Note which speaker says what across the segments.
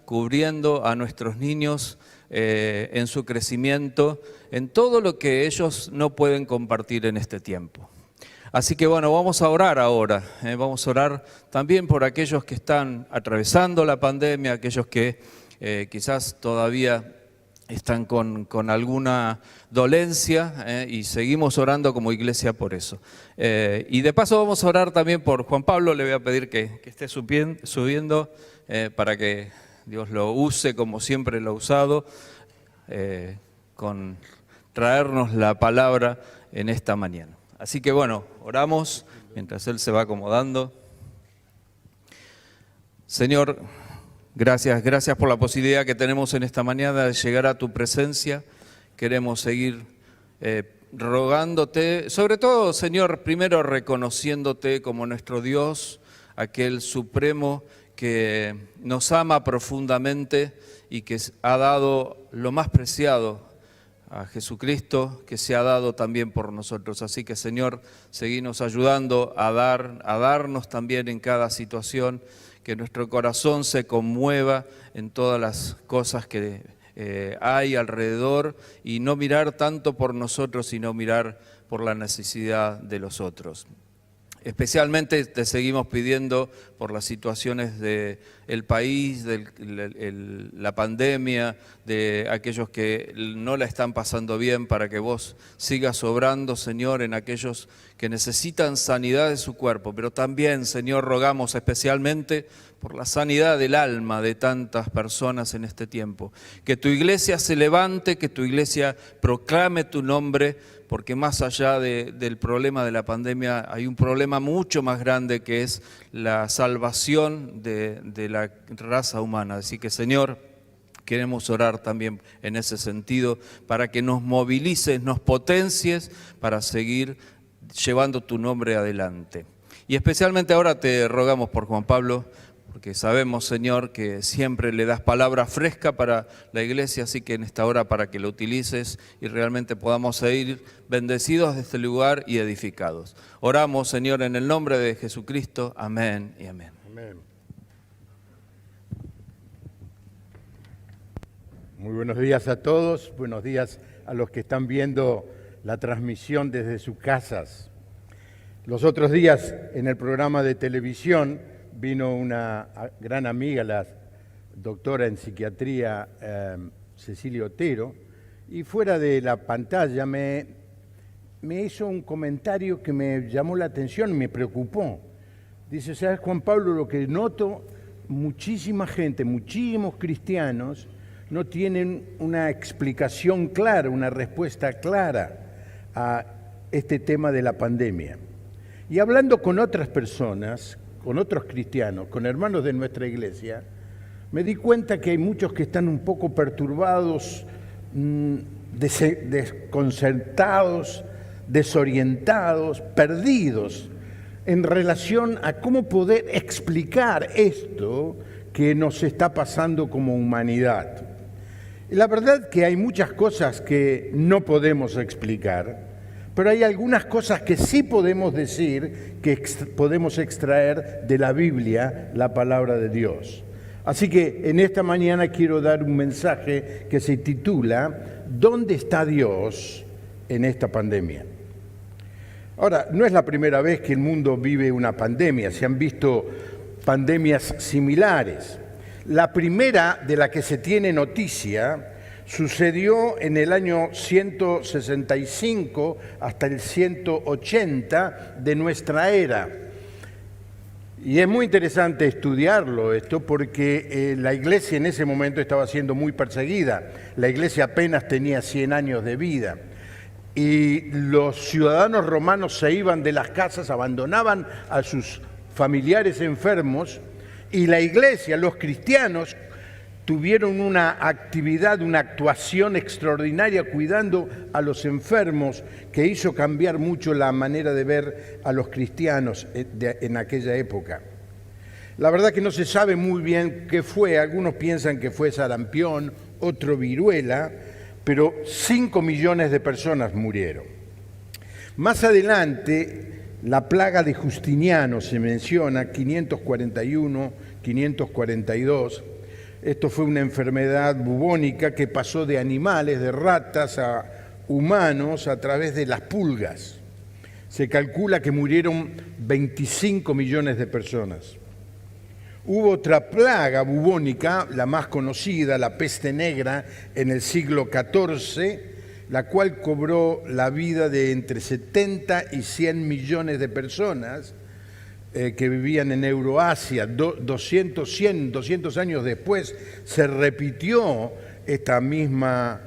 Speaker 1: cubriendo a nuestros niños en su crecimiento, en todo lo que ellos no pueden compartir en este tiempo. Así que bueno, vamos a orar ahora, vamos a orar también por aquellos que están atravesando la pandemia, aquellos que quizás todavía están con alguna dolencia y seguimos orando como iglesia por eso. Y de paso vamos a orar también por Juan Pablo, le voy a pedir que esté subiendo para que Dios lo use como siempre lo ha usado, con traernos la palabra en esta mañana. Así que bueno, oramos mientras él se va acomodando. Señor, gracias por la posibilidad que tenemos en esta mañana de llegar a tu presencia. Queremos seguir rogándote, sobre todo, Señor, primero reconociéndote como nuestro Dios, aquel supremo que nos ama profundamente y que ha dado lo más preciado a Jesucristo, que se ha dado también por nosotros. Así que, Señor, seguinos ayudando a darnos también en cada situación, que nuestro corazón se conmueva en todas las cosas que hay alrededor y no mirar tanto por nosotros, sino mirar por la necesidad de los otros. Especialmente te seguimos pidiendo por las situaciones del país, de la pandemia, de aquellos que no la están pasando bien, para que vos sigas obrando, Señor, en aquellos que necesitan sanidad de su cuerpo. Pero también, Señor, rogamos especialmente por la sanidad del alma de tantas personas en este tiempo. Que tu iglesia se levante, que tu iglesia proclame tu nombre, porque más allá del problema de la pandemia hay un problema mucho más grande, que es la salvación de la raza humana. Así que, Señor, queremos orar también en ese sentido para que nos movilices, nos potencies para seguir llevando tu nombre adelante. Y especialmente ahora te rogamos por Juan Pablo, porque sabemos, Señor, que siempre le das palabra fresca para la iglesia, así que en esta hora para que lo utilices y realmente podamos seguir bendecidos de este lugar y edificados. Oramos, Señor, en el nombre de Jesucristo. Amén y amén.
Speaker 2: Amén. Muy buenos días a todos, buenos días a los que están viendo la transmisión desde sus casas. Los otros días en el programa de televisión vino una gran amiga, la doctora en psiquiatría Cecilia Otero, y fuera de la pantalla me hizo un comentario que me llamó la atención y me preocupó. Dice, ¿sabes, Juan Pablo? Lo que noto, muchísima gente, muchísimos cristianos no tienen una explicación clara, una respuesta clara a este tema de la pandemia. Y hablando con otras personas, con otros cristianos, con hermanos de nuestra iglesia, me di cuenta que hay muchos que están un poco perturbados, desconcertados, desorientados, perdidos en relación a cómo poder explicar esto que nos está pasando como humanidad. Y la verdad que hay muchas cosas que no podemos explicar, pero hay algunas cosas que sí podemos decir, que podemos extraer de la Biblia, la palabra de Dios. Así que en esta mañana quiero dar un mensaje que se titula ¿Dónde está Dios en esta pandemia? Ahora, no es la primera vez que el mundo vive una pandemia, se han visto pandemias similares. La primera de la que se tiene noticia sucedió en el año 165 hasta el 180 de nuestra era. Y es muy interesante estudiarlo esto porque la iglesia en ese momento estaba siendo muy perseguida. La iglesia apenas tenía 100 años de vida. Y los ciudadanos romanos se iban de las casas, abandonaban a sus familiares enfermos, y la iglesia, los cristianos, tuvieron una actividad, una actuación extraordinaria cuidando a los enfermos, que hizo cambiar mucho la manera de ver a los cristianos en aquella época. La verdad que no se sabe muy bien qué fue, algunos piensan que fue sarampión, otro viruela, pero 5 millones de personas murieron. Más adelante, la plaga de Justiniano se menciona, 541, 542, Esto fue una enfermedad bubónica que pasó de animales, de ratas, a humanos a través de las pulgas. Se calcula que murieron 25 millones de personas. Hubo otra plaga bubónica, la más conocida, la peste negra, en el siglo XIV, la cual cobró la vida de entre 70 y 100 millones de personas que vivían en Euroasia. 200 años después se repitió esta misma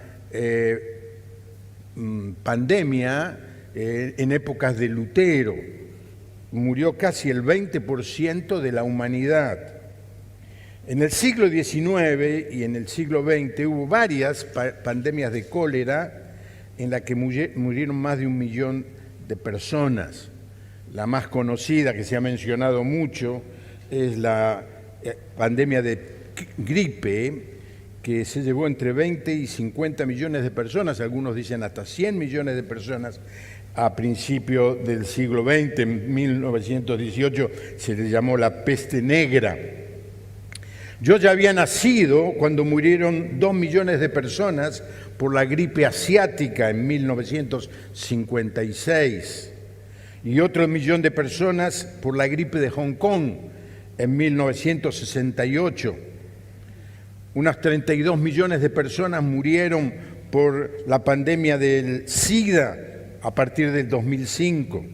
Speaker 2: pandemia en épocas de Lutero. Murió casi el 20% de la humanidad. En el siglo XIX y en el siglo XX hubo varias pandemias de cólera en las que murieron más de 1 millón de personas. La más conocida, que se ha mencionado mucho, es la pandemia de gripe, que se llevó entre 20 y 50 millones de personas, algunos dicen hasta 100 millones de personas, a principios del siglo XX. En 1918 se le llamó la peste negra. Yo ya había nacido cuando murieron 2 millones de personas por la gripe asiática en 1956 y otro 1 millón de personas por la gripe de Hong Kong en 1968. Unas 32 millones de personas murieron por la pandemia del SIDA a partir del 2005.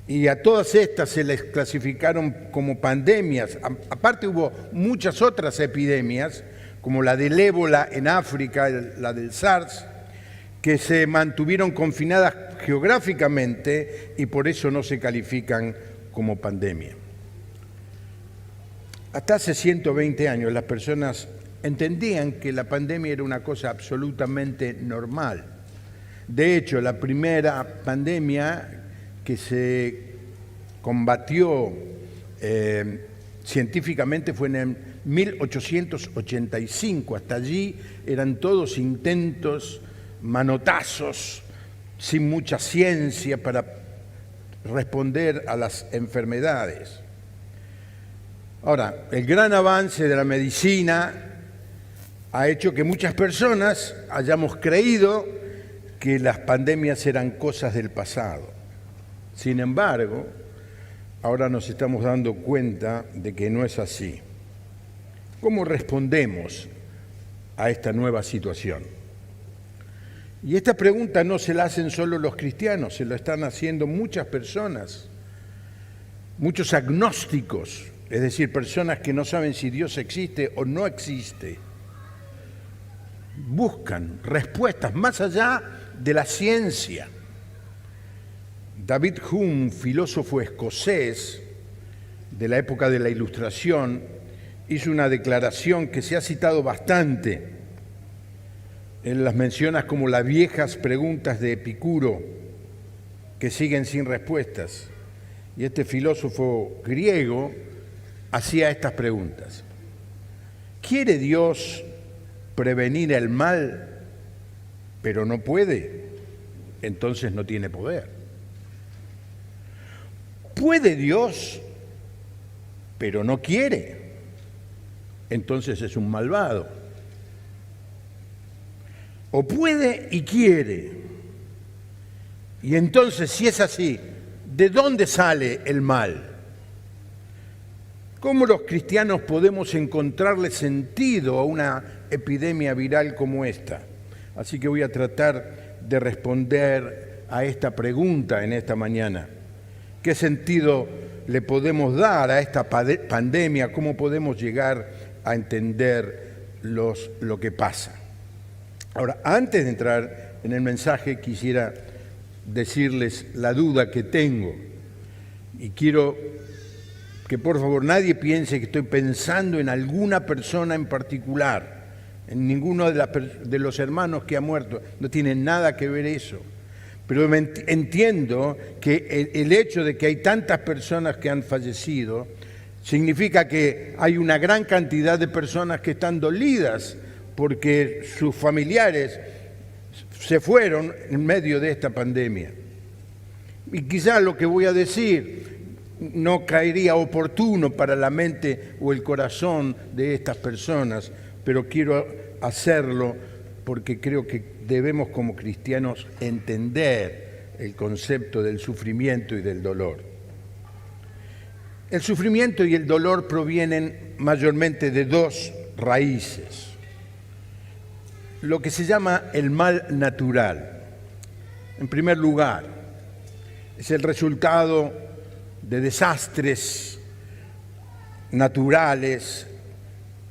Speaker 2: Y a todas estas se les clasificaron como pandemias. Aparte hubo muchas otras epidemias, como la del ébola en África, la del SARS, que se mantuvieron confinadas geográficamente y por eso no se califican como pandemia. Hasta hace 120 años las personas entendían que la pandemia era una cosa absolutamente normal. De hecho, la primera pandemia que se combatió científicamente fue en 1885. Hasta allí eran todos intentos, manotazos, sin mucha ciencia para responder a las enfermedades. Ahora, el gran avance de la medicina ha hecho que muchas personas hayamos creído que las pandemias eran cosas del pasado. Sin embargo, ahora nos estamos dando cuenta de que no es así. ¿Cómo respondemos a esta nueva situación? Y esta pregunta no se la hacen solo los cristianos, se lo están haciendo muchas personas, muchos agnósticos, es decir, personas que no saben si Dios existe o no existe. Buscan respuestas más allá de la ciencia. David Hume, filósofo escocés de la época de la Ilustración, hizo una declaración que se ha citado bastante. Él las menciona como las viejas preguntas de Epicuro que siguen sin respuestas. Y este filósofo griego hacía estas preguntas. ¿Quiere Dios prevenir el mal, pero no puede? Entonces no tiene poder. ¿Puede Dios, pero no quiere? Entonces es un malvado. O puede y quiere. Y entonces, si es así, ¿de dónde sale el mal? ¿Cómo los cristianos podemos encontrarle sentido a una epidemia viral como esta? Así que voy a tratar de responder a esta pregunta en esta mañana. ¿Qué sentido le podemos dar a esta pandemia? ¿Cómo podemos llegar a entender lo que pasa? Ahora, antes de entrar en el mensaje, quisiera decirles la duda que tengo. Y quiero que por favor nadie piense que estoy pensando en alguna persona en particular, en ninguno de los hermanos que ha muerto. No tiene nada que ver eso. Pero entiendo que el hecho de que hay tantas personas que han fallecido significa que hay una gran cantidad de personas que están dolidas porque sus familiares se fueron en medio de esta pandemia. Y quizás lo que voy a decir no caería oportuno para la mente o el corazón de estas personas, pero quiero hacerlo porque creo que debemos como cristianos entender el concepto del sufrimiento y del dolor. El sufrimiento y el dolor provienen mayormente de dos raíces. Lo que se llama el mal natural. En primer lugar, es el resultado de desastres naturales,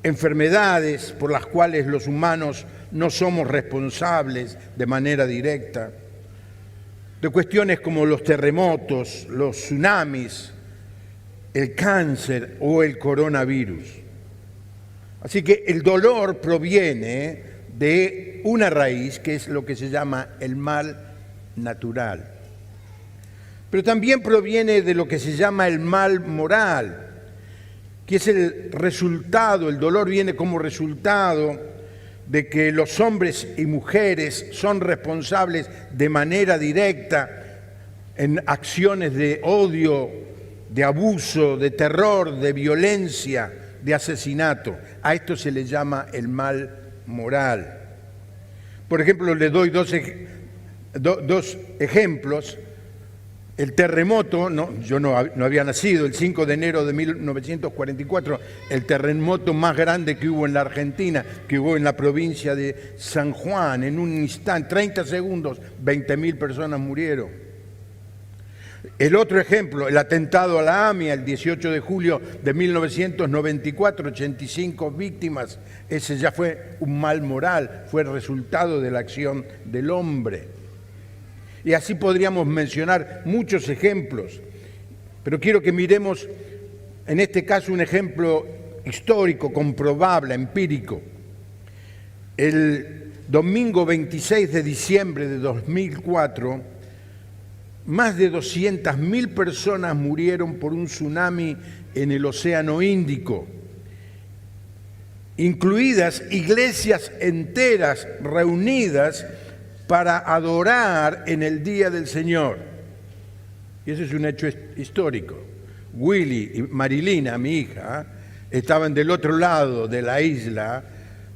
Speaker 2: enfermedades por las cuales los humanos no somos responsables de manera directa, de cuestiones como los terremotos, los tsunamis, el cáncer o el coronavirus. Así que el dolor proviene de una raíz que es lo que se llama el mal natural. Pero también proviene de lo que se llama el mal moral, que es el resultado, el dolor viene como resultado de que los hombres y mujeres son responsables de manera directa en acciones de odio, de abuso, de terror, de violencia, de asesinato. A esto se le llama el mal moral. Por ejemplo, le doy dos ejemplos. El terremoto, yo no había nacido, el 5 de enero de 1944, el terremoto más grande que hubo en la Argentina, que hubo en la provincia de San Juan, en un instante, 30 segundos, 20.000 personas murieron. El otro ejemplo, el atentado a la AMIA, el 18 de julio de 1994, 85 víctimas, ese ya fue un mal moral, fue el resultado de la acción del hombre. Y así podríamos mencionar muchos ejemplos, pero quiero que miremos en este caso un ejemplo histórico, comprobable, empírico. El domingo 26 de diciembre de 2004, más de 200.000 personas murieron por un tsunami en el Océano Índico, incluidas iglesias enteras reunidas para adorar en el Día del Señor. Y ese es un hecho histórico. Willy y Marilina, mi hija, estaban del otro lado de la isla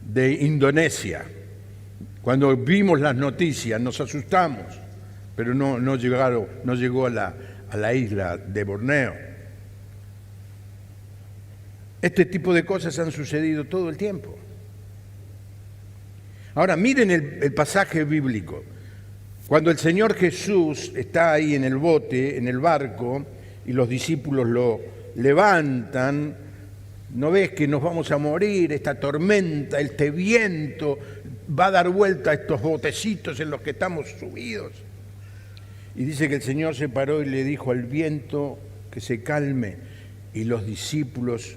Speaker 2: de Indonesia. Cuando vimos las noticias nos asustamos, pero no llegó a la isla de Borneo. Este tipo de cosas han sucedido todo el tiempo. Ahora, miren el pasaje bíblico. Cuando el Señor Jesús está ahí en el bote, en el barco, y los discípulos lo levantan, ¿no ves que nos vamos a morir? Esta tormenta, este viento, va a dar vuelta a estos botecitos en los que estamos subidos. Y dice que el Señor se paró y le dijo al viento que se calme. Y los discípulos,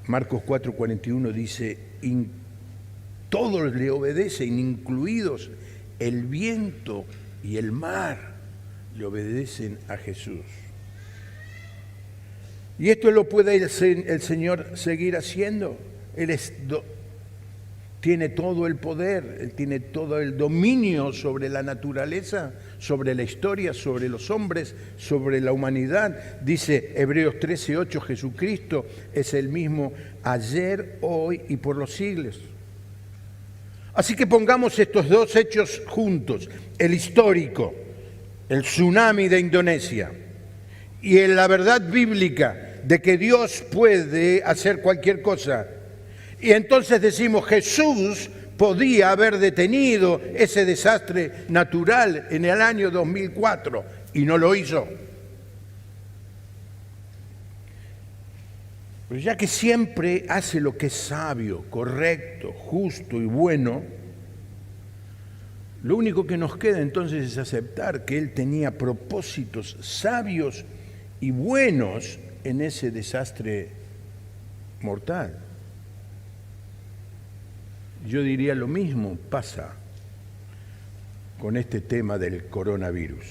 Speaker 2: Marcos 4:41 dice, todos le obedecen, incluidos el viento y el mar, le obedecen a Jesús. Y esto lo puede el Señor seguir haciendo. Él tiene todo el poder, Él tiene todo el dominio sobre la naturaleza, sobre la historia, sobre los hombres, sobre la humanidad. Dice Hebreos 13:8, Jesucristo es el mismo ayer, hoy y por los siglos. Así que pongamos estos dos hechos juntos, el histórico, el tsunami de Indonesia, y la verdad bíblica de que Dios puede hacer cualquier cosa. Y entonces decimos, Jesús podía haber detenido ese desastre natural en el año 2004 y no lo hizo. Pero ya que siempre hace lo que es sabio, correcto, justo y bueno, lo único que nos queda entonces es aceptar que Él tenía propósitos sabios y buenos en ese desastre mortal. Yo diría lo mismo pasa con este tema del coronavirus.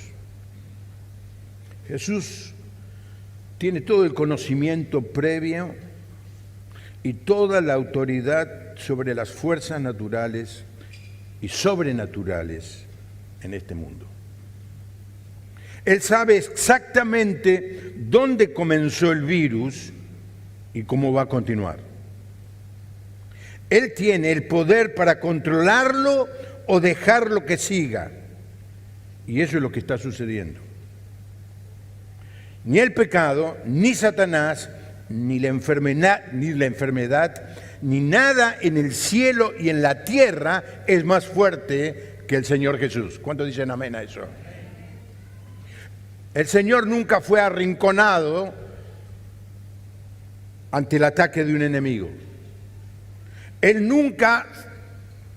Speaker 2: Jesús tiene todo el conocimiento previo y toda la autoridad sobre las fuerzas naturales y sobrenaturales en este mundo. Él sabe exactamente dónde comenzó el virus y cómo va a continuar. Él tiene el poder para controlarlo o dejarlo que siga. Y eso es lo que está sucediendo. Ni el pecado, ni Satanás, ni la enfermedad, ni nada en el cielo y en la tierra es más fuerte que el Señor Jesús. ¿Cuántos dicen amén a eso? El Señor nunca fue arrinconado ante el ataque de un enemigo. Él nunca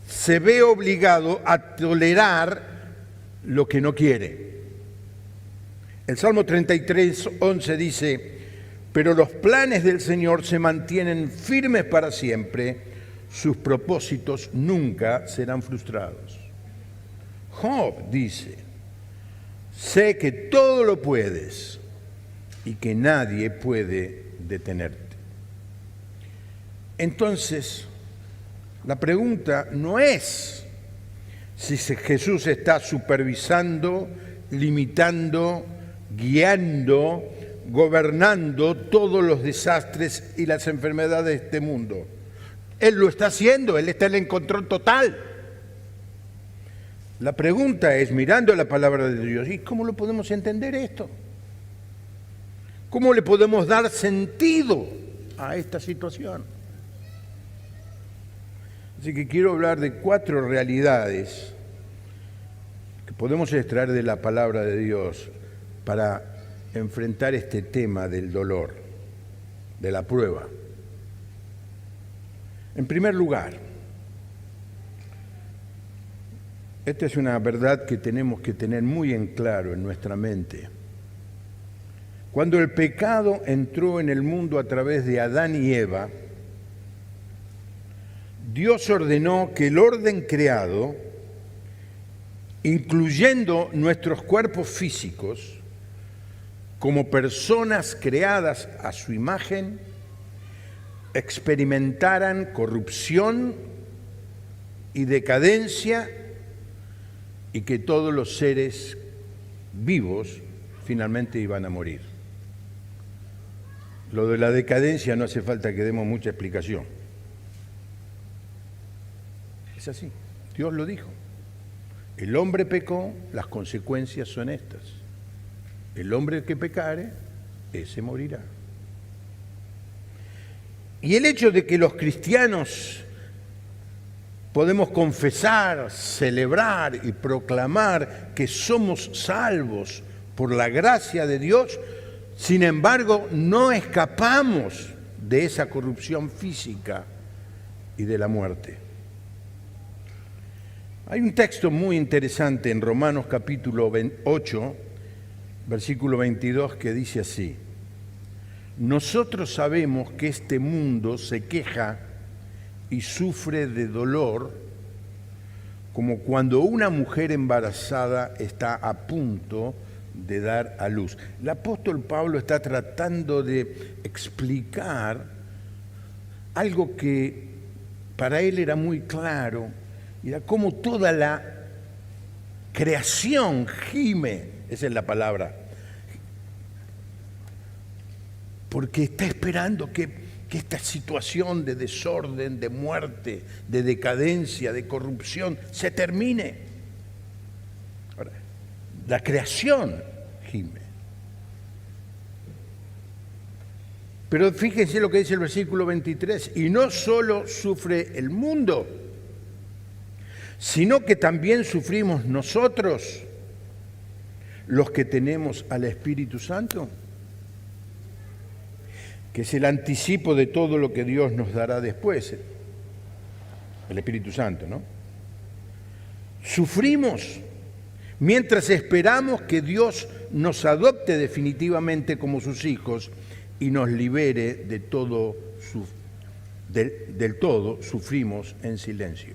Speaker 2: se ve obligado a tolerar lo que no quiere. El Salmo 33:11 dice: pero los planes del Señor se mantienen firmes para siempre, sus propósitos nunca serán frustrados. Job dice: sé que todo lo puedes y que nadie puede detenerte. Entonces, la pregunta no es si Jesús está supervisando, limitando, guiando, gobernando todos los desastres y las enfermedades de este mundo. Él lo está haciendo, Él está en control total. La pregunta es, mirando la palabra de Dios, ¿y cómo lo podemos entender esto? ¿Cómo le podemos dar sentido a esta situación? Así que quiero hablar de 4 realidades que podemos extraer de la palabra de Dios para enfrentar este tema del dolor, de la prueba. En primer lugar, esta es una verdad que tenemos que tener muy en claro en nuestra mente. Cuando el pecado entró en el mundo a través de Adán y Eva, Dios ordenó que el orden creado, incluyendo nuestros cuerpos físicos, como personas creadas a su imagen, experimentaran corrupción y decadencia, y que todos los seres vivos finalmente iban a morir. Lo de la decadencia no hace falta que demos mucha explicación. Es así, Dios lo dijo. El hombre pecó, las consecuencias son estas. El hombre que pecare, ese morirá. Y el hecho de que los cristianos podemos confesar, celebrar y proclamar que somos salvos por la gracia de Dios, sin embargo, no escapamos de esa corrupción física y de la muerte. Hay un texto muy interesante en Romanos capítulo 8, versículo 22, que dice así: nosotros sabemos que este mundo se queja y sufre de dolor como cuando una mujer embarazada está a punto de dar a luz. El apóstol Pablo está tratando de explicar algo que para él era muy claro, era cómo toda la creación gime, esa es la palabra, porque está esperando que esta situación de desorden, de muerte, de decadencia, de corrupción, se termine. Ahora, la creación gime. Pero fíjense lo que dice el versículo 23, y no solo sufre el mundo, sino que también sufrimos nosotros, los que tenemos al Espíritu Santo, que es el anticipo de todo lo que Dios nos dará después, el Espíritu Santo, ¿no? Sufrimos mientras esperamos que Dios nos adopte definitivamente como sus hijos y nos libere de todo, del todo sufrimos en silencio.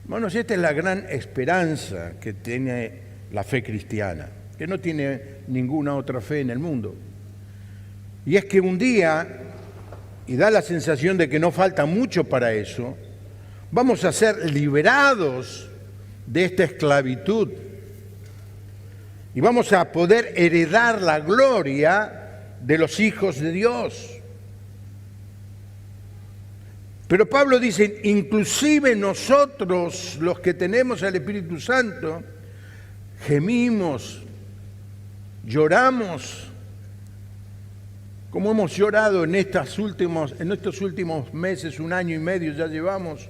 Speaker 2: Hermanos, esta es la gran esperanza que tiene la fe cristiana, que no tiene ninguna otra fe en el mundo. Y es que un día, y da la sensación de que no falta mucho para eso, vamos a ser liberados de esta esclavitud y vamos a poder heredar la gloria de los hijos de Dios. Pero Pablo dice, inclusive nosotros, los que tenemos al Espíritu Santo, gemimos, lloramos, como hemos llorado en estos últimos meses, 1 año y medio ya llevamos,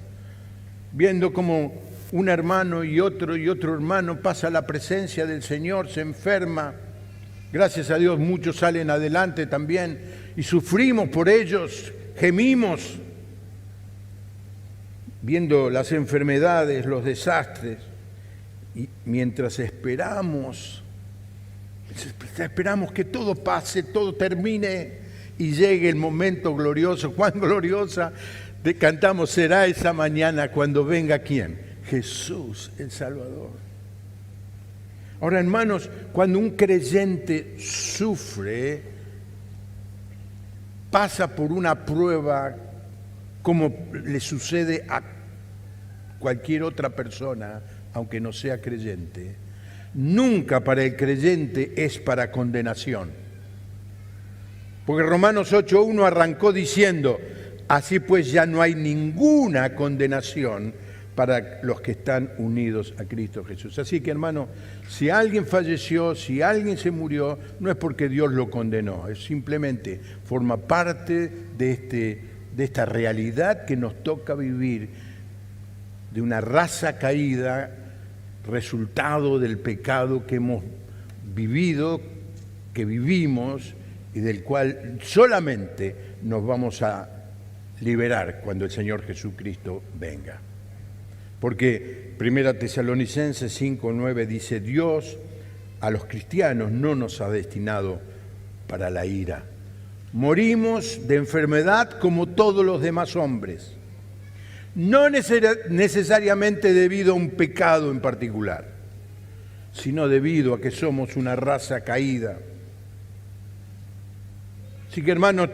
Speaker 2: viendo como un hermano y otro hermano pasa a la presencia del Señor, se enferma. Gracias a Dios muchos salen adelante también y sufrimos por ellos, gemimos, viendo las enfermedades, los desastres, y mientras esperamos que todo pase, todo termine y llegue el momento glorioso. ¿Cuán gloriosa? Cantamos, será esa mañana cuando venga ¿quién? Jesús el Salvador. Ahora, hermanos, cuando un creyente sufre, pasa por una prueba como le sucede a cualquier otra persona, aunque no sea creyente, nunca para el creyente es para condenación. Porque Romanos 8:1 arrancó diciendo, así pues ya no hay ninguna condenación para los que están unidos a Cristo Jesús. Así que, hermano, si alguien falleció, si alguien se murió, no es porque Dios lo condenó, es simplemente forma parte de esta realidad que nos toca vivir, de una raza caída, resultado del pecado que hemos vivido, que vivimos y del cual solamente nos vamos a liberar cuando el Señor Jesucristo venga. Porque 1 Tesalonicenses 5:9 dice, Dios a los cristianos no nos ha destinado para la ira. Morimos de enfermedad como todos los demás hombres, no necesariamente debido a un pecado en particular, sino debido a que somos una raza caída. Así que, hermanos,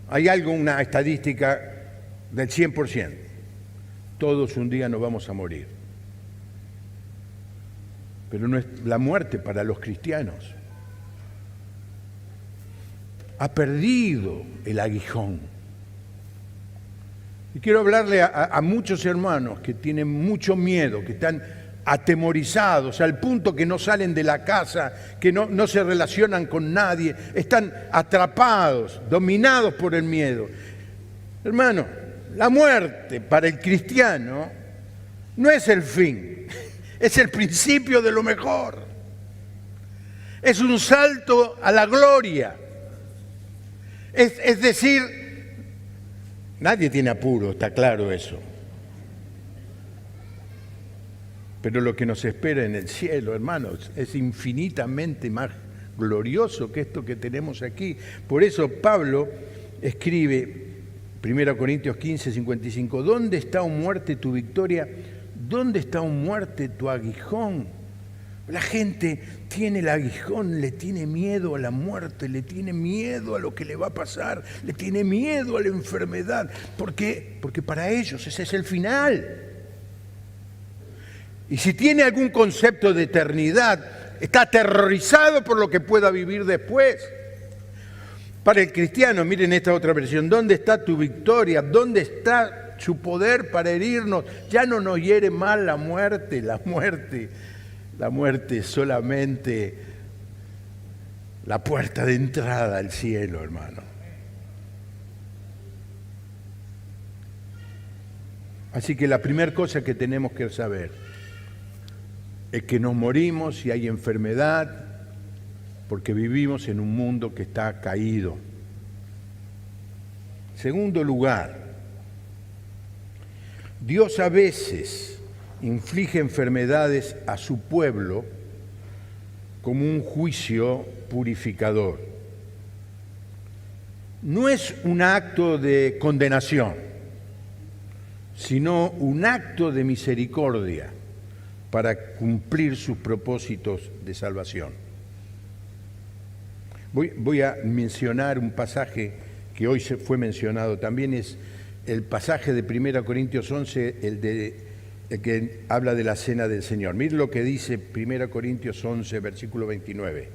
Speaker 2: hay una estadística del 100%. Todos un día nos vamos a morir. Pero no es la muerte para los cristianos. Ha perdido el aguijón. Y quiero hablarle a muchos hermanos que tienen mucho miedo, que están atemorizados al punto que no salen de la casa, que no se relacionan con nadie, están atrapados, dominados por el miedo. Hermano, la muerte para el cristiano no es el fin, es el principio de lo mejor. Es un salto a la gloria. Es decir, nadie tiene apuro, está claro eso. Pero lo que nos espera en el cielo, hermanos, es infinitamente más glorioso que esto que tenemos aquí. Por eso Pablo escribe, 1 Corintios 15:55, ¿dónde está, oh muerte, tu victoria? ¿Dónde está, oh muerte, tu aguijón? La gente tiene el aguijón, le tiene miedo a la muerte, le tiene miedo a lo que le va a pasar, le tiene miedo a la enfermedad. ¿Por qué? Porque para ellos ese es el final. Y si tiene algún concepto de eternidad, está aterrorizado por lo que pueda vivir después. Para el cristiano, miren esta otra versión, ¿dónde está tu victoria? ¿Dónde está su poder para herirnos? Ya no nos hiere mal la muerte. La muerte es solamente la puerta de entrada al cielo, hermano. Así que la primera cosa que tenemos que saber es que nos morimos y hay enfermedad porque vivimos en un mundo que está caído. Segundo lugar, Dios a veces inflige enfermedades a su pueblo como un juicio purificador. No es un acto de condenación, sino un acto de misericordia para cumplir sus propósitos de salvación. Voy a mencionar un pasaje que hoy se fue mencionado también, es el pasaje de 1 Corintios 11, el de que habla de la cena del Señor. Mire lo que dice 1 Corintios 11, versículo 29.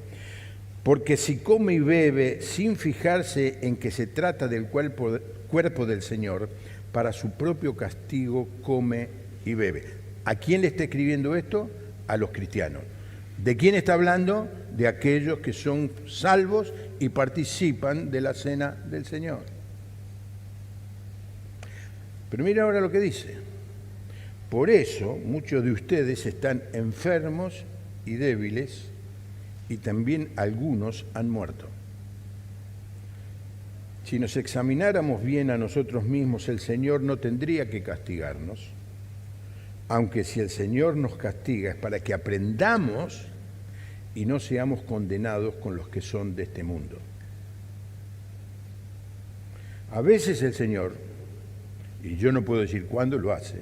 Speaker 2: Porque si come y bebe sin fijarse en que se trata del cuerpo del Señor, para su propio castigo come y bebe. ¿A quién le está escribiendo esto? A los cristianos. ¿De quién está hablando? De aquellos que son salvos y participan de la cena del Señor. Pero mira ahora lo que dice. Por eso muchos de ustedes están enfermos y débiles, y también algunos han muerto. Si nos examináramos bien a nosotros mismos, el Señor no tendría que castigarnos, aunque si el Señor nos castiga es para que aprendamos y no seamos condenados con los que son de este mundo. A veces el Señor, y yo no puedo decir cuándo lo hace,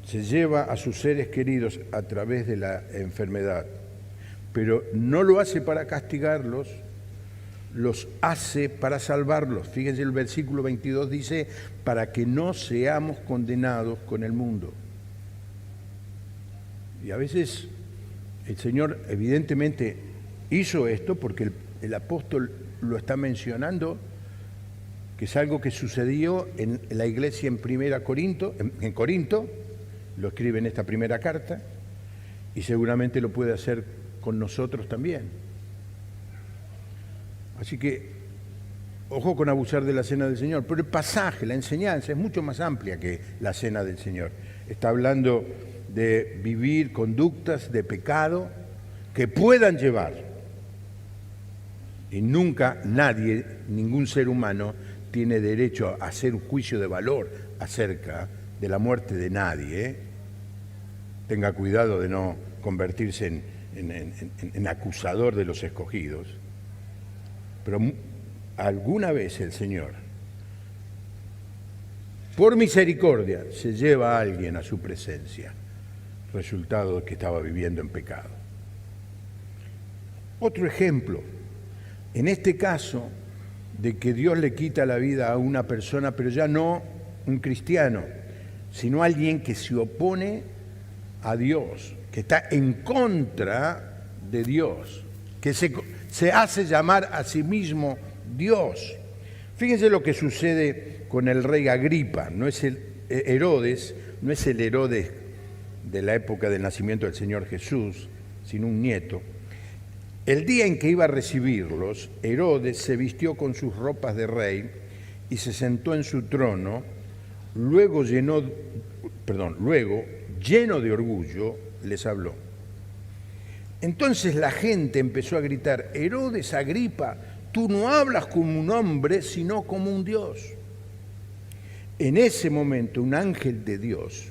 Speaker 2: se lleva a sus seres queridos a través de la enfermedad, pero no lo hace para castigarlos, los hace para salvarlos. Fíjense, el versículo 22 dice, para que no seamos condenados con el mundo. Y a veces el Señor evidentemente hizo esto porque el apóstol lo está mencionando, que es algo que sucedió en la iglesia en Corinto, lo escribe en esta primera carta, y seguramente lo puede hacer con nosotros también. Así que, ojo con abusar de la cena del Señor. Pero el pasaje, la enseñanza, es mucho más amplia que la cena del Señor. Está hablando de vivir conductas de pecado que puedan llevar. Y nunca nadie, ningún ser humano, tiene derecho a hacer un juicio de valor acerca de la muerte de nadie. Tenga cuidado de no convertirse en acusador de los escogidos. Pero alguna vez el Señor, por misericordia, se lleva a alguien a su presencia, resultado de que estaba viviendo en pecado. Otro ejemplo, en este caso, de que Dios le quita la vida a una persona, pero ya no un cristiano, sino alguien que se opone a Dios, que está en contra de Dios, que se hace llamar a sí mismo Dios. Fíjense lo que sucede con el rey Agripa. No es el Herodes de la época del nacimiento del Señor Jesús, sino un nieto. El día en que iba a recibirlos, Herodes se vistió con sus ropas de rey y se sentó en su trono. Luego, lleno de orgullo, les habló. Entonces la gente empezó a gritar: Herodes Agripa, tú no hablas como un hombre, sino como un Dios. En ese momento, un ángel de Dios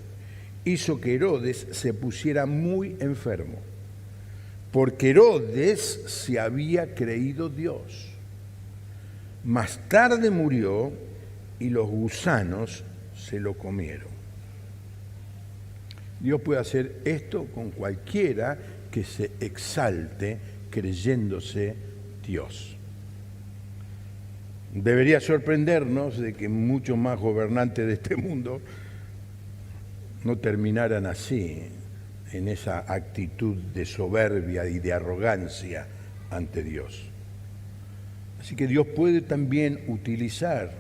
Speaker 2: hizo que Herodes se pusiera muy enfermo, porque Herodes se había creído Dios. Más tarde murió y los gusanos se lo comieron. Dios puede hacer esto con cualquiera que se exalte creyéndose Dios. Debería sorprendernos de que muchos más gobernantes de este mundo no terminaran así, en esa actitud de soberbia y de arrogancia ante Dios. Así que Dios puede también utilizar,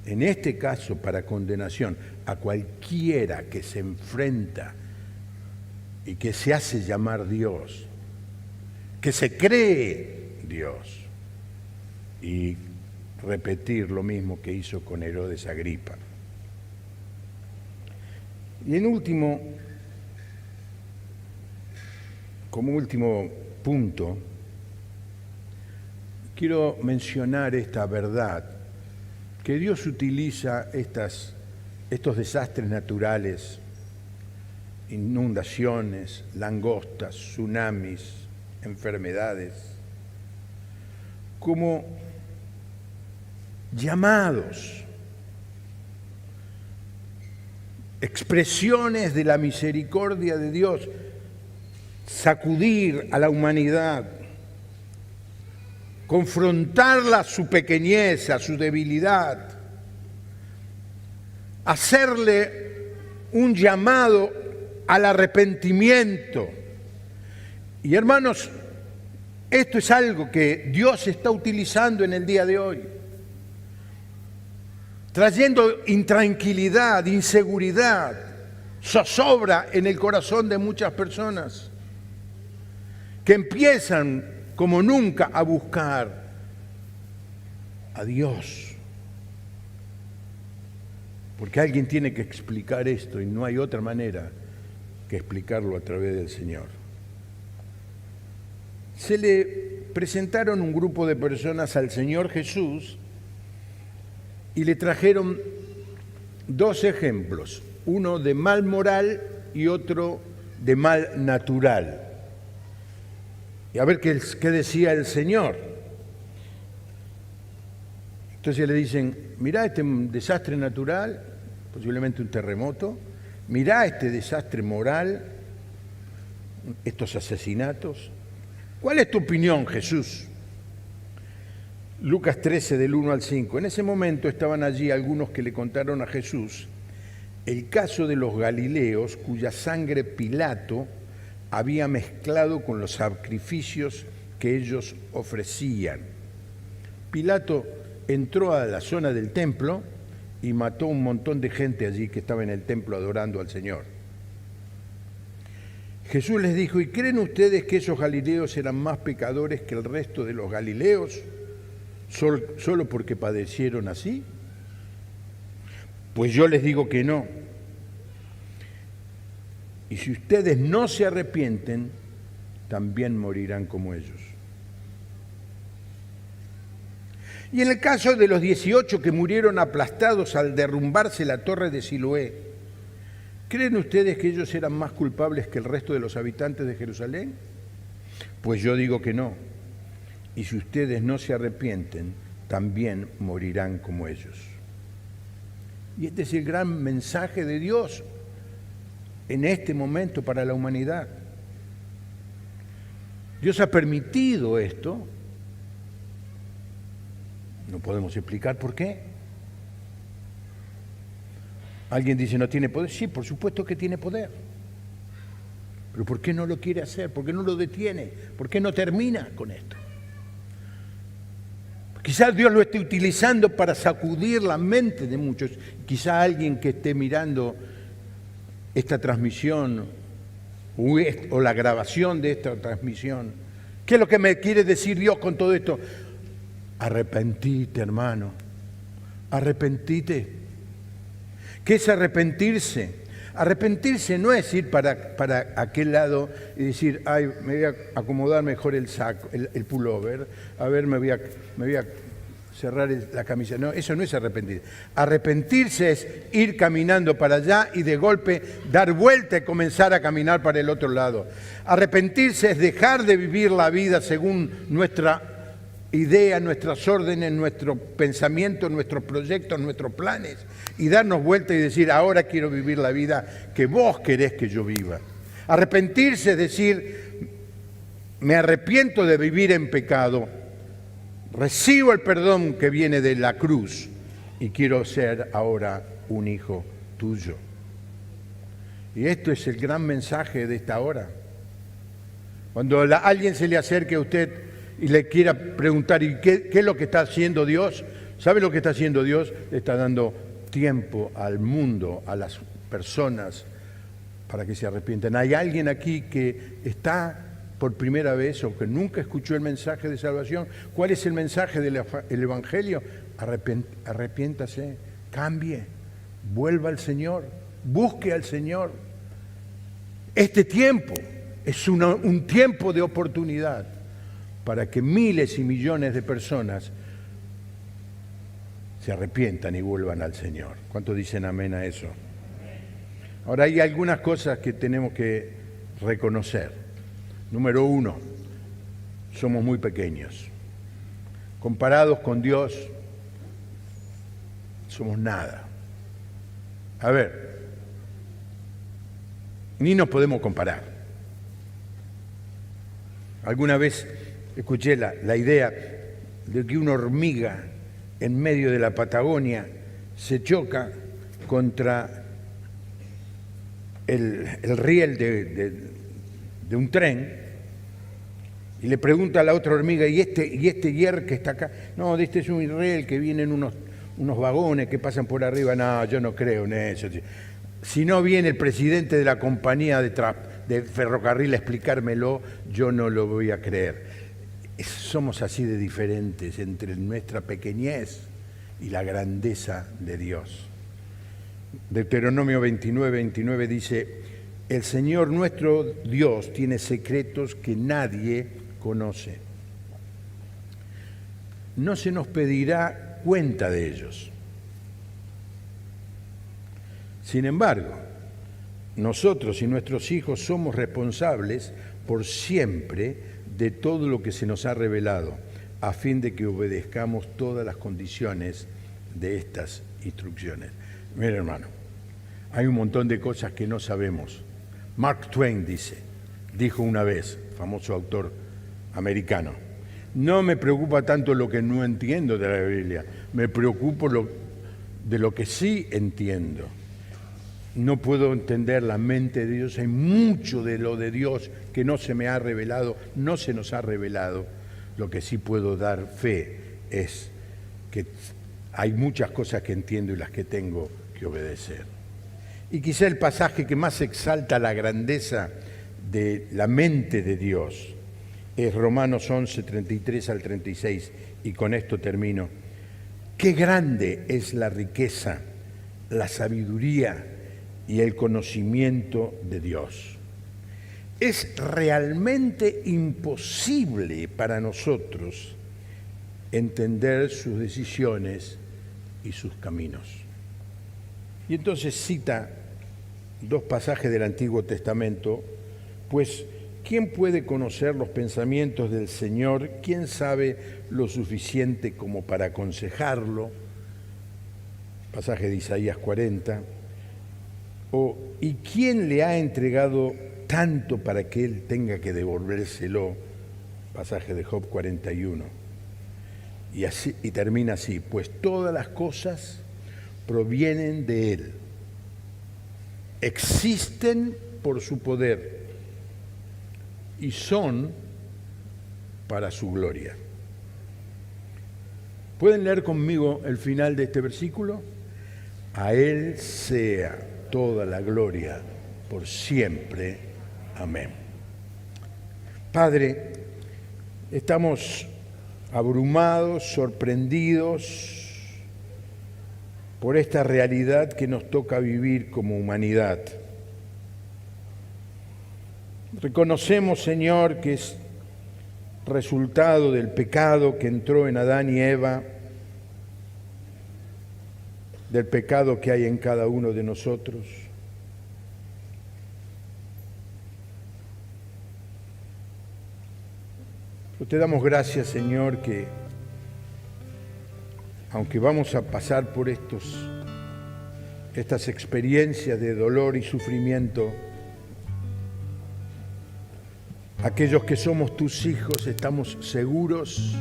Speaker 2: en este caso para condenación, a cualquiera que se enfrenta y que se hace llamar Dios, que se cree Dios, y repetir lo mismo que hizo con Herodes Agripa. Y como último punto, quiero mencionar esta verdad, que Dios utiliza estos desastres naturales, inundaciones, langostas, tsunamis, enfermedades, como llamados, expresiones de la misericordia de Dios, sacudir a la humanidad, confrontarla a su pequeñez, a su debilidad, hacerle un llamado al arrepentimiento. Y hermanos, esto es algo que Dios está utilizando en el día de hoy, trayendo intranquilidad, inseguridad, zozobra en el corazón de muchas personas que empiezan como nunca a buscar a Dios. Porque alguien tiene que explicar esto y no hay otra manera que explicarlo a través del Señor. Se le presentaron un grupo de personas al Señor Jesús y le trajeron dos ejemplos, uno de mal moral y otro de mal natural. Y a ver qué decía el Señor. Entonces le dicen, mirá este desastre natural, posiblemente un terremoto, mirá este desastre moral, estos asesinatos. ¿Cuál es tu opinión, Jesús? Lucas 13, del 1 al 5. En ese momento estaban allí algunos que le contaron a Jesús el caso de los galileos cuya sangre Pilato había mezclado con los sacrificios que ellos ofrecían. Pilato entró a la zona del templo y mató a un montón de gente allí que estaba en el templo adorando al Señor. Jesús les dijo, ¿y creen ustedes que esos galileos eran más pecadores que el resto de los galileos solo porque padecieron así? Pues yo les digo que no. Y si ustedes no se arrepienten, también morirán como ellos. Y en el caso de los 18 que murieron aplastados al derrumbarse la torre de Siloé, ¿creen ustedes que ellos eran más culpables que el resto de los habitantes de Jerusalén? Pues yo digo que no. Y si ustedes no se arrepienten, también morirán como ellos. Y este es el gran mensaje de Dios en este momento para la humanidad. Dios ha permitido esto. No podemos explicar por qué. Alguien dice, ¿no tiene poder? Sí, por supuesto que tiene poder. Pero ¿por qué no lo quiere hacer? ¿Por qué no lo detiene? ¿Por qué no termina con esto? Quizás Dios lo esté utilizando para sacudir la mente de muchos. Quizás alguien que esté mirando esta transmisión o la grabación de esta transmisión. ¿Qué es lo que me quiere decir Dios con todo esto? Arrepentite, hermano. Arrepentite. ¿Qué es arrepentirse? Arrepentirse no es ir para aquel lado y decir, ay, me voy a acomodar mejor el saco, el pullover, a ver, me voy a cerrar la camisa. No, eso no es arrepentirse. Arrepentirse es ir caminando para allá y de golpe dar vuelta y comenzar a caminar para el otro lado. Arrepentirse es dejar de vivir la vida según nuestra idea, nuestras órdenes, nuestro pensamiento, nuestros proyectos, nuestros planes, y darnos vuelta y decir, ahora quiero vivir la vida que vos querés que yo viva. Arrepentirse es decir, me arrepiento de vivir en pecado, recibo el perdón que viene de la cruz y quiero ser ahora un hijo tuyo. Y esto es el gran mensaje de esta hora. Cuando alguien se le acerque a usted y le quiera preguntar, ¿y qué es lo que está haciendo Dios? ¿Sabe lo que está haciendo Dios? Le está dando tiempo al mundo, a las personas, para que se arrepientan. ¿Hay alguien aquí que está por primera vez o que nunca escuchó el mensaje de salvación? ¿Cuál es el mensaje del Evangelio? Arrepiéntase, cambie, vuelva al Señor, busque al Señor. Este tiempo es un tiempo de oportunidad para que miles y millones de personas se arrepientan y vuelvan al Señor. ¿Cuántos dicen amén a eso? Ahora hay algunas cosas que tenemos que reconocer. Número uno, somos muy pequeños. Comparados con Dios, somos nada. A ver, ni nos podemos comparar. Alguna vez escuché la idea de que una hormiga en medio de la Patagonia se choca contra el riel de un tren y le pregunta a la otra hormiga, ¿y este hierro que está acá? No, este es un riel que vienen unos vagones que pasan por arriba. No, yo no creo en eso. Si no viene el presidente de la compañía de ferrocarril a explicármelo, yo no lo voy a creer. Somos así de diferentes entre nuestra pequeñez y la grandeza de Dios. Deuteronomio 29 dice, el Señor nuestro Dios tiene secretos que nadie conoce. No se nos pedirá cuenta de ellos. Sin embargo, nosotros y nuestros hijos somos responsables por siempre de todo lo que se nos ha revelado, a fin de que obedezcamos todas las condiciones de estas instrucciones. Mira, hermano, hay un montón de cosas que no sabemos. Mark Twain dijo una vez, famoso autor americano, no me preocupa tanto lo que no entiendo de la Biblia, me preocupo de lo que sí entiendo. No puedo entender la mente de Dios, hay mucho de lo de Dios que no se me ha revelado, no se nos ha revelado. Lo que sí puedo dar fe es que hay muchas cosas que entiendo y las que tengo que obedecer. Y quizá el pasaje que más exalta la grandeza de la mente de Dios es Romanos 11, 33 al 36, y con esto termino. Qué grande es la riqueza, la sabiduría y el conocimiento de Dios. Es realmente imposible para nosotros entender sus decisiones y sus caminos. Y entonces cita dos pasajes del Antiguo Testamento, pues ¿quién puede conocer los pensamientos del Señor? ¿Quién sabe lo suficiente como para aconsejarlo? Pasaje de Isaías 40. ¿Y quién le ha entregado tanto para que él tenga que devolvérselo? Pasaje de Job 41. Y termina así, pues todas las cosas provienen de él, existen por su poder y son para su gloria. ¿Pueden leer conmigo el final de este versículo? A él sea toda la gloria por siempre. Amén. Padre, estamos abrumados, sorprendidos por esta realidad que nos toca vivir como humanidad. Reconocemos, Señor, que es resultado del pecado que entró en Adán y Eva, del pecado que hay en cada uno de nosotros. Pero te damos gracias, Señor, que aunque vamos a pasar por estas experiencias de dolor y sufrimiento, aquellos que somos tus hijos estamos seguros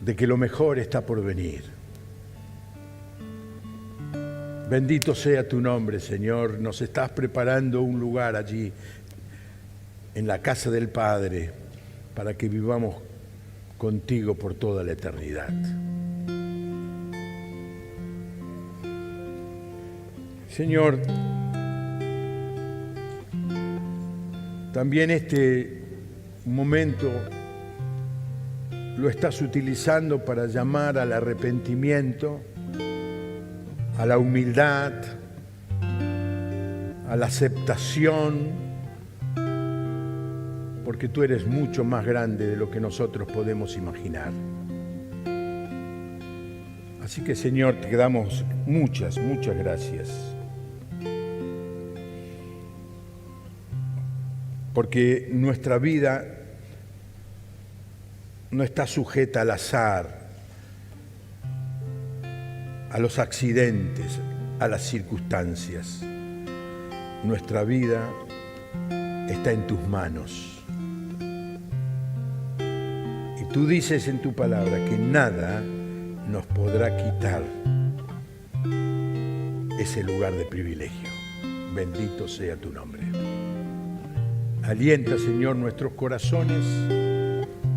Speaker 2: de que lo mejor está por venir. Bendito sea tu nombre, Señor. Nos estás preparando un lugar allí, en la casa del Padre, para que vivamos contigo por toda la eternidad. Señor, también este momento lo estás utilizando para llamar al arrepentimiento, a la humildad, a la aceptación, porque tú eres mucho más grande de lo que nosotros podemos imaginar. Así que, Señor, te damos muchas gracias. Porque nuestra vida no está sujeta al azar, a los accidentes, a las circunstancias. Nuestra vida está en tus manos. Y tú dices en tu palabra que nada nos podrá quitar ese lugar de privilegio. Bendito sea tu nombre. Alienta, Señor, nuestros corazones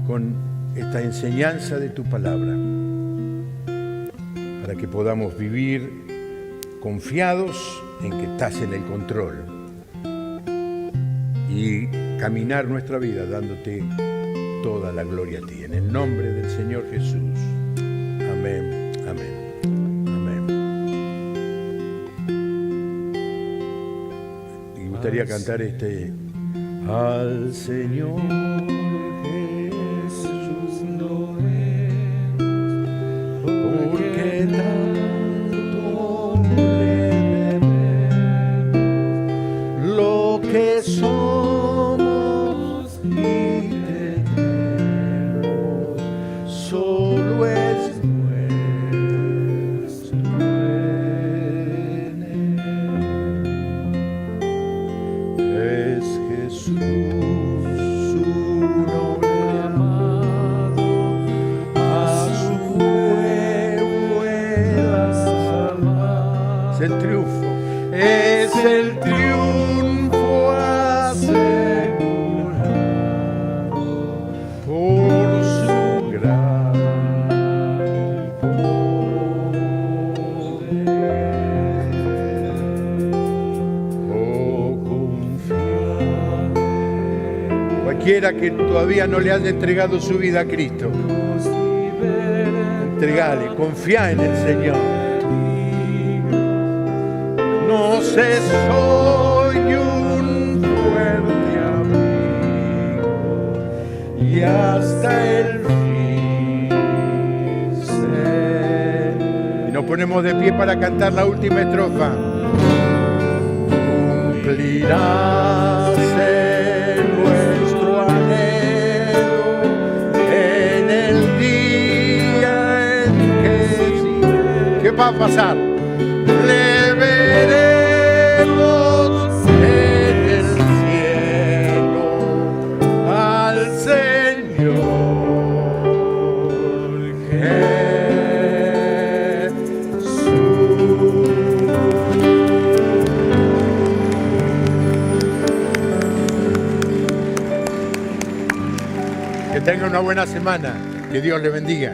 Speaker 2: con esta enseñanza de tu palabra, para que podamos vivir confiados en que estás en el control y caminar nuestra vida dándote toda la gloria a ti. En el nombre del Señor Jesús. Amén, amén, amén. Me gustaría cantar este: al Señor Jesús lo debemos, porque tanto le debemos lo que somos y tenemos, solo es nuestro en Él. Es Jesús, su nombre amado, a su pueblo Él ha salvado. Es el triunfo, es el triunfo asegurado por su gran poder. Oh, confiad. Cualquiera que todavía no le haya entregado su vida a Cristo, entregale, confía en el Señor. No sé, soy un fuerte amigo y hasta el fin sé. Y nos ponemos de pie para cantar la última estrofa. Cumplirás nuestro anhelo en el día en que sí. ¿Qué va a pasar? Le veremos en el cielo al Señor Jesús. Que tenga una buena semana. Que Dios le bendiga.